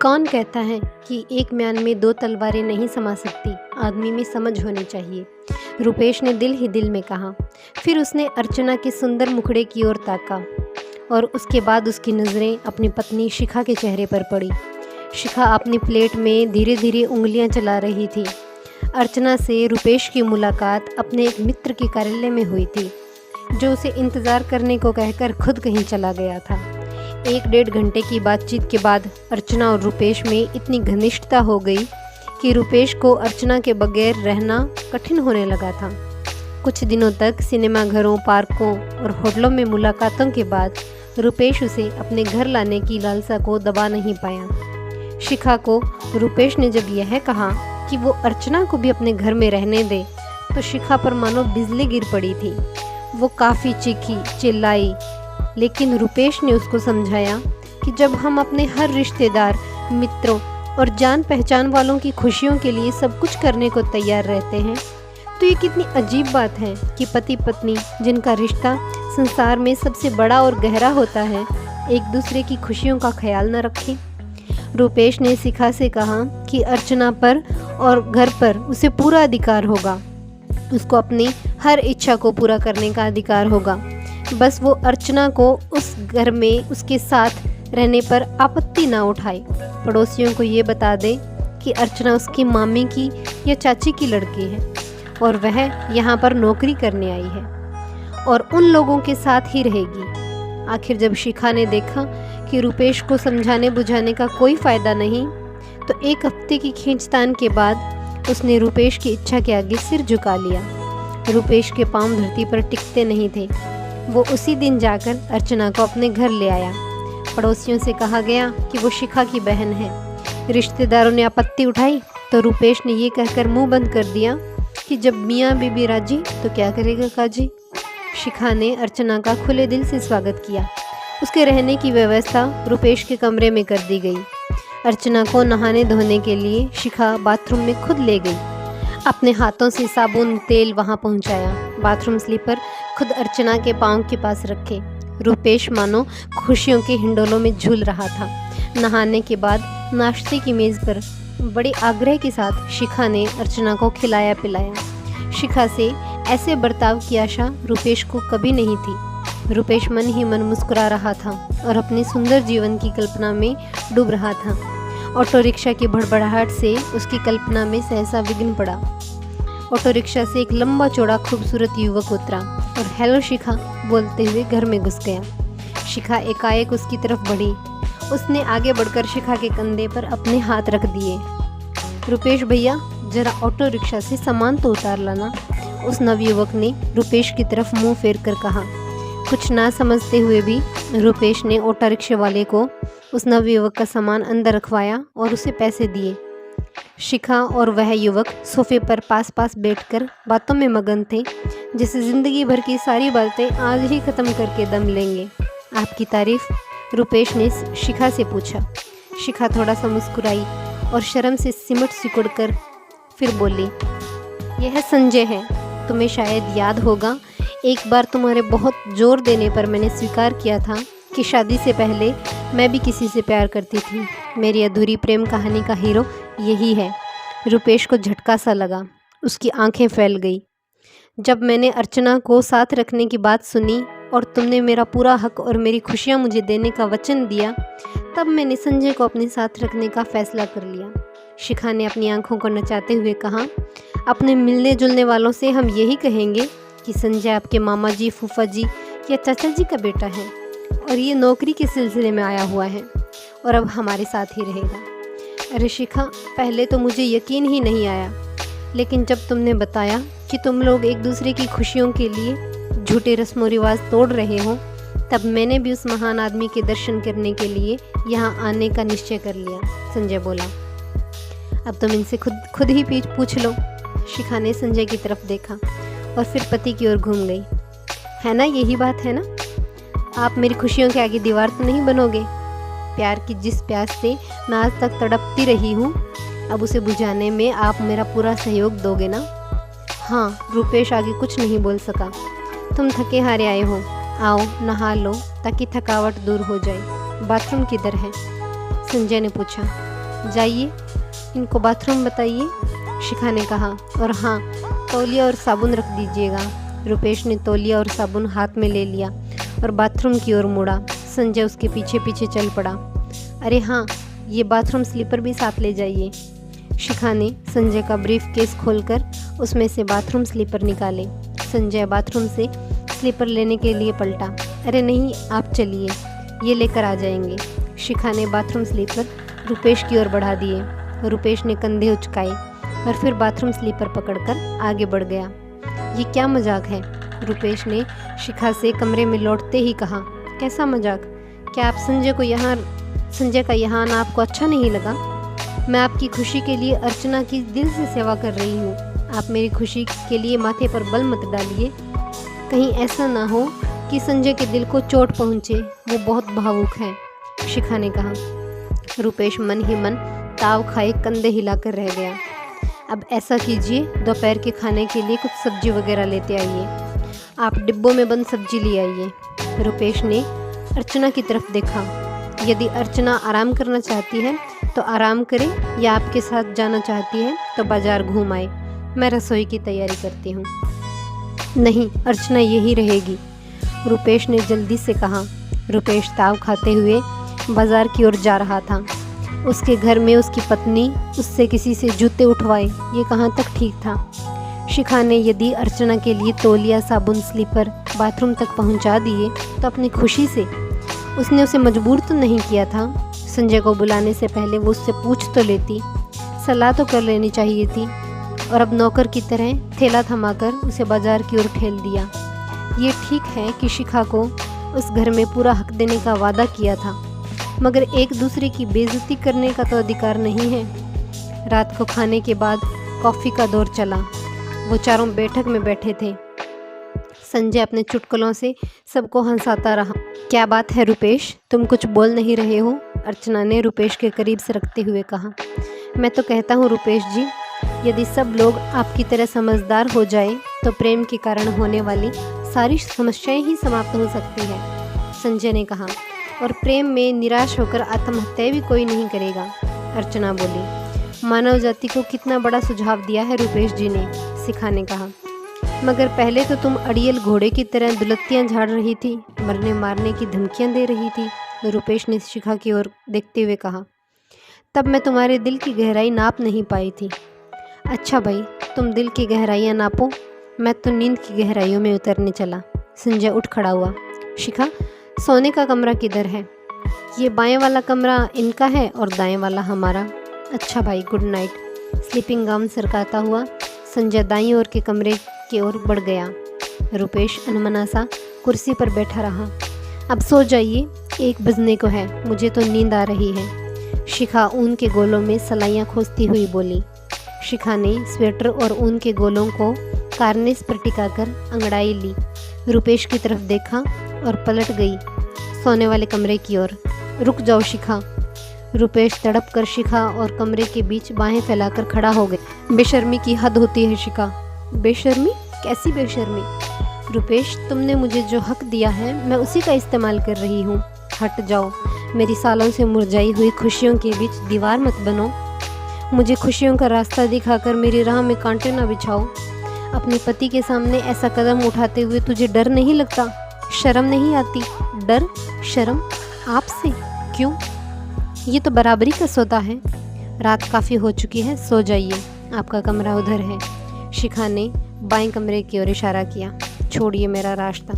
कौन कहता है कि एक म्यान में दो तलवारें नहीं समा सकती। आदमी में समझ होनी चाहिए, रुपेश ने दिल ही दिल में कहा। फिर उसने अर्चना के सुंदर मुखड़े की ओर ताका और उसके बाद उसकी नज़रें अपनी पत्नी शिखा के चेहरे पर पड़ी। शिखा अपनी प्लेट में धीरे धीरे उंगलियां चला रही थी। अर्चना से रुपेश की मुलाकात अपने एक मित्र के कार्यालय में हुई थी, जो उसे इंतज़ार करने को कहकर खुद कहीं चला गया था। 1-1.5 घंटे की बातचीत के बाद अर्चना और रुपेश में इतनी घनिष्ठता हो गई कि रुपेश को अर्चना के बगैर रहना कठिन होने लगा था। कुछ दिनों तक सिनेमाघरों, पार्कों और होटलों में मुलाकातों के बाद रुपेश उसे अपने घर लाने की लालसा को दबा नहीं पाया। शिखा को रुपेश ने जब यह कहा कि वो अर्चना को भी अपने घर में रहने दे, तो शिखा पर मानो बिजली गिर पड़ी थी। वो काफ़ी चीखी, चिल्लाई, लेकिन रुपेश ने उसको समझाया कि जब हम अपने हर रिश्तेदार, मित्रों और जान पहचान वालों की खुशियों के लिए सब कुछ करने को तैयार रहते हैं, तो ये कितनी अजीब बात है कि पति पत्नी, जिनका रिश्ता संसार में सबसे बड़ा और गहरा होता है, एक दूसरे की खुशियों का ख्याल न रखें। रुपेश ने शिखा से कहा कि अर्चना पर और घर पर उसे पूरा अधिकार होगा। उसको अपनी हर इच्छा को पूरा करने का अधिकार होगा। बस वो अर्चना को उस घर में उसके साथ रहने पर आपत्ति ना उठाए। पड़ोसियों को ये बता दे कि अर्चना उसकी मामी की या चाची की लड़की है और वह यहाँ पर नौकरी करने आई है और उन लोगों के साथ ही रहेगी। आखिर जब शिखा ने देखा कि रुपेश को समझाने बुझाने का कोई फ़ायदा नहीं, तो 1 हफ्ते की खींचतान के बाद उसने रुपेश की इच्छा के आगे सिर झुका लिया। रुपेश के पांव धरती पर टिकते नहीं थे। वो उसी दिन जाकर अर्चना को अपने घर ले आया। पड़ोसियों से कहा गया कि वो शिखा की बहन है। रिश्तेदारों ने आपत्ति उठाई तो रुपेश ने ये कहकर मुंह बंद कर दिया कि जब मियाँ बीबी राजी तो क्या करेगा काजी। शिखा ने अर्चना का खुले दिल से स्वागत किया। उसके रहने की व्यवस्था रुपेश के कमरे में कर दी गई। अर्चना को नहाने धोने के लिए शिखा बाथरूम में खुद ले गई। अपने हाथों से साबुन तेल वहां पहुंचाया। बाथरूम स्लीपर खुद अर्चना के पांव के पास रखे। रुपेश मानो खुशियों के हिंडोलों में झूल रहा था। नहाने के बाद नाश्ते की मेज़ पर बड़े आग्रह के साथ शिखा ने अर्चना को खिलाया पिलाया। शिखा से ऐसे बर्ताव की आशा रुपेश को कभी नहीं थी। रुपेश मन ही मन मुस्कुरा रहा था और अपने सुंदर जीवन की कल्पना में डूब रहा था। ऑटो रिक्शा की भड़बड़ाहट से उसकी कल्पना में सहसा विघ्न पड़ा। ऑटो रिक्शा से एक लंबा चौड़ा खूबसूरत युवक उतरा और हेलो शिखा बोलते हुए घर में घुस गया। शिखा एकाएक उसकी तरफ बढ़ी। उसने आगे बढ़कर शिखा के कंधे पर अपने हाथ रख दिए। रुपेश भैया, जरा ऑटो रिक्शा से सामान तो उतार लाना, उस नवयुवक ने रुपेश की तरफ मुंह फेर कर कहा। कुछ ना समझते हुए भी रुपेश ने ऑटो रिक्शे वाले को उस नवयुवक का सामान अंदर रखवाया और उसे पैसे दिए। शिखा और वह युवक सोफे पर पास पास बैठकर बातों में मगन थे, जैसे ज़िंदगी भर की सारी बातें आज ही ख़त्म करके दम लेंगे। आपकी तारीफ़? रुपेश ने शिखा से पूछा। शिखा थोड़ा सा मुस्कुराई और शर्म से सिमट सिकुड़ कर फिर बोली, यह संजय है। तुम्हें शायद याद होगा, एक बार तुम्हारे बहुत ज़ोर देने पर मैंने स्वीकार किया था कि शादी से पहले मैं भी किसी से प्यार करती थी। मेरी अधूरी प्रेम कहानी का हीरो यही है। रुपेश को झटका सा लगा। उसकी आंखें फैल गई। जब मैंने अर्चना को साथ रखने की बात सुनी और तुमने मेरा पूरा हक और मेरी खुशियाँ मुझे देने का वचन दिया, तब मैंने संजय को अपने साथ रखने का फ़ैसला कर लिया। शिखा ने अपनी आंखों को नचाते हुए कहा, अपने मिलने जुलने वालों से हम यही कहेंगे कि संजय आपके मामा जी, फूफा जी या चाचा जी का बेटा है और ये नौकरी के सिलसिले में आया हुआ है और अब हमारे साथ ही रहेगा। अरे शिखा, पहले तो मुझे यकीन ही नहीं आया, लेकिन जब तुमने बताया कि तुम लोग एक दूसरे की खुशियों के लिए झूठे रस्मों रिवाज तोड़ रहे हो, तब मैंने भी उस महान आदमी के दर्शन करने के लिए यहाँ आने का निश्चय कर लिया। संजय बोला। अब तुम इनसे खुद ही पूछ लो। शिखा ने संजय की तरफ देखा और फिर पति की ओर घूम गई। है ना, यही बात है ना? आप मेरी खुशियों के आगे दीवार तो नहीं बनोगे? प्यार की जिस प्यास से मैं आज तक तड़पती रही हूँ, अब उसे बुझाने में आप मेरा पूरा सहयोग दोगे ना? हाँ। रुपेश आगे कुछ नहीं बोल सका। तुम थके हारे आए हो, आओ नहा लो ताकि थकावट दूर हो जाए। बाथरूम किधर है? संजय ने पूछा। जाइए, इनको बाथरूम बताइए, शिखा ने कहा। और हाँ, तौलिया और साबुन रख दीजिएगा। रुपेश ने तौलिया और साबुन हाथ में ले लिया और बाथरूम की ओर मुड़ा। संजय उसके पीछे पीछे चल पड़ा। अरे हाँ, ये बाथरूम स्लीपर भी साथ ले जाइए। शिखा ने संजय का ब्रीफ केस खोलकर उसमें से बाथरूम स्लीपर निकाले। संजय बाथरूम से स्लीपर लेने के लिए पलटा। अरे नहीं, आप चलिए, ये लेकर आ जाएंगे। शिखा ने बाथरूम स्लीपर रुपेश की ओर बढ़ा दिए। रुपेश ने कंधे उचकाए और फिर बाथरूम स्लीपर पकड़कर आगे बढ़ गया। ये क्या मजाक है? रुपेश ने शिखा से कमरे में लौटते ही कहा। कैसा मजाक? क्या आप संजय का यहाँ आना आपको अच्छा नहीं लगा? मैं आपकी खुशी के लिए अर्चना की दिल से सेवा कर रही हूँ। आप मेरी खुशी के लिए माथे पर बल मत डालिए। कहीं ऐसा ना हो कि संजय के दिल को चोट पहुँचे, वो बहुत भावुक है, शिखा ने कहा। रुपेश मन ही मन ताव खाए कंधे हिलाकर रह गया। अब ऐसा कीजिए, दोपहर के खाने के लिए कुछ सब्जी वगैरह लेते आइए। आप डिब्बों में बंद सब्जी ले आइए। रुपेश ने अर्चना की तरफ देखा। यदि अर्चना आराम करना चाहती है तो आराम करे, या आपके साथ जाना चाहती है तो बाजार घूम आए। मैं रसोई की तैयारी करती हूँ। नहीं, अर्चना यही रहेगी, रुपेश ने जल्दी से कहा। रुपेश ताव खाते हुए बाजार की ओर जा रहा था। उसके घर में उसकी पत्नी उससे किसी से जूते उठवाए, ये कहाँ तक ठीक था। शिखा ने यदि अर्चना के लिए तौलिया, साबुन, स्लीपर बाथरूम तक पहुँचा दिए तो अपनी खुशी से उसने उसे मजबूर तो नहीं किया था। संजय को बुलाने से पहले वो उससे पूछ तो लेती, सलाह तो कर लेनी चाहिए थी। और अब नौकर की तरह थैला थमाकर उसे बाजार की ओर ठेल दिया। ये ठीक है कि शिखा को उस घर में पूरा हक देने का वादा किया था, मगर एक दूसरे की बेइज्जती करने का तो अधिकार नहीं है। रात को खाने के बाद कॉफ़ी का दौर चला। वो चारों बैठक में बैठे थे। संजय अपने चुटकुलों से सबको हंसाता रहा। क्या बात है रुपेश, तुम कुछ बोल नहीं रहे हो? अर्चना ने रुपेश के करीब से रखते हुए कहा। मैं तो कहता हूँ रुपेश जी, यदि सब लोग आपकी तरह समझदार हो जाए तो प्रेम के कारण होने वाली सारी समस्याएं ही समाप्त हो सकती है, संजय ने कहा। और प्रेम में निराश होकर आत्महत्या भी कोई नहीं करेगा, अर्चना बोली। मानव जाति को कितना बड़ा सुझाव दिया है रुपेश जी ने, शिखा ने कहा। मगर पहले तो तुम अड़ियल घोड़े की तरह दुलत्तियाँ झाड़ रही थी, मरने मारने की धमकियाँ दे रही थी, रुपेश ने शिखा की ओर देखते हुए कहा। तब मैं तुम्हारे दिल की गहराई नाप नहीं पाई थी। अच्छा भाई, तुम दिल की गहराइयाँ नापो, मैं तो नींद की गहराइयों में उतरने चला। संजय उठ खड़ा हुआ। शिखा, सोने का कमरा किधर है? ये बाएं वाला कमरा इनका है और दाएं वाला हमारा। अच्छा भाई, गुड नाइट। स्लीपिंग गाउन सरकाता हुआ संजय दाईं ओर के कमरे की ओर बढ़ गया। रुपेश अनमना सा कुर्सी पर बैठा रहा। अब सो जाइए, 1 बजने को है, मुझे तो नींद आ रही है, शिखा ऊन के गोलों में सलाइयाँ खोजती हुई बोली। शिखा ने स्वेटर और ऊन के गोलों को कार्निस पर टिकाकर अंगड़ाई ली, रुपेश की तरफ देखा और पलट गई सोने वाले कमरे की ओर। रुक जाओ शिखा। रुपेश तड़प कर शिखा और कमरे के बीच बाहें फैलाकर खड़ा हो गए। बेशर्मी की हद होती है शिखा। बेशर्मी? कैसी बेशर्मी? रुपेश, तुमने मुझे जो हक दिया है मैं उसी का इस्तेमाल कर रही हूँ। हट जाओ, मेरी सालों से मुरझाई हुई खुशियों के बीच दीवार मत बनो। मुझे खुशियों का रास्ता दिखाकर मेरी राह में कांटे ना बिछाओ। अपने पति के सामने ऐसा कदम उठाते हुए तुझे डर नहीं लगता? शर्म नहीं आती? डर शर्म आपसे? क्यों? ये तो बराबरी का सौदा है। रात काफ़ी हो चुकी है, सो जाइए, आपका कमरा उधर है। शिखा ने बाएं कमरे की ओर इशारा किया। छोड़िए मेरा रास्ता।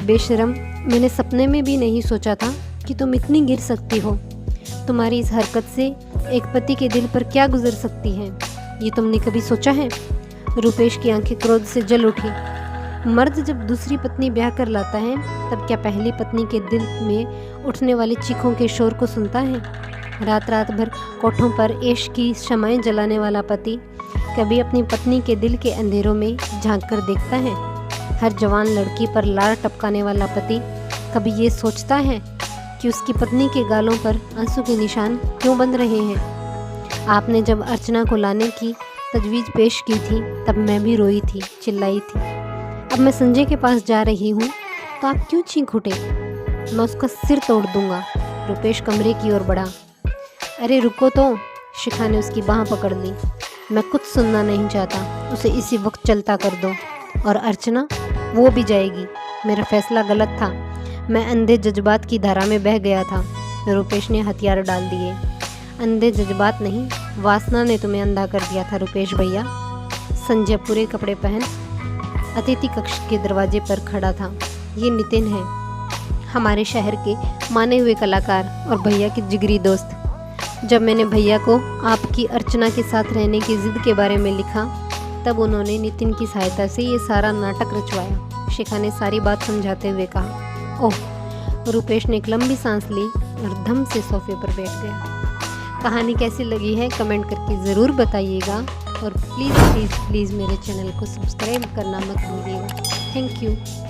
बेशरम, मैंने सपने में भी नहीं सोचा था कि तुम इतनी गिर सकती हो। तुम्हारी इस हरकत से एक पति के दिल पर क्या गुजर सकती है, ये तुमने कभी सोचा है? रुपेश की आंखें क्रोध से जल उठी। मर्द जब दूसरी पत्नी ब्याह कर लाता है तब क्या पहली पत्नी के दिल में उठने वाली चीखों के शोर को सुनता है? रात रात भर कोठों पर ऐश की शमाएं जलाने वाला पति कभी अपनी पत्नी के दिल के अंधेरों में झांक कर देखता है? हर जवान लड़की पर लार टपकाने वाला पति कभी ये सोचता है कि उसकी पत्नी के गालों पर आंसू के निशान क्यों बन रहे हैं? आपने जब अर्चना को लाने की तजवीज़ पेश की थी तब मैं भी रोई थी, चिल्लाई थी। अब मैं संजय के पास जा रही हूँ तो आप क्यों चीख उठे? मैं उसका सिर तोड़ दूंगा। रुपेश कमरे की ओर बढ़ा। अरे रुको तो, शिखा ने उसकी बाँह पकड़ ली। मैं कुछ सुनना नहीं चाहता, उसे इसी वक्त चलता कर दो। और अर्चना, वो भी जाएगी। मेरा फैसला गलत था, मैं अंधे जज्बात की धारा में बह गया था। रुपेश ने हथियार डाल दिए। अंधे जज्बात नहीं, वासना ने तुम्हें अंधा कर दिया था रुपेश भैया। संजय पूरे कपड़े पहन अतिथि कक्ष के दरवाजे पर खड़ा था। ये नितिन है, हमारे शहर के माने हुए कलाकार और भैया के जिगरी दोस्त। जब मैंने भैया को आपकी अर्चना के साथ रहने की ज़िद के बारे में लिखा, तब उन्होंने नितिन की सहायता से ये सारा नाटक रचवाया। शिखा ने सारी बात समझाते हुए कहा। ओह, रुपेश ने एक लंबी सांस ली और धम से सोफे पर बैठ गया। कहानी कैसी लगी है कमेंट करके ज़रूर बताइएगा और प्लीज़ प्लीज़ प्लीज़ मेरे चैनल को सब्सक्राइब करना मत भूलिएगा। Thank you.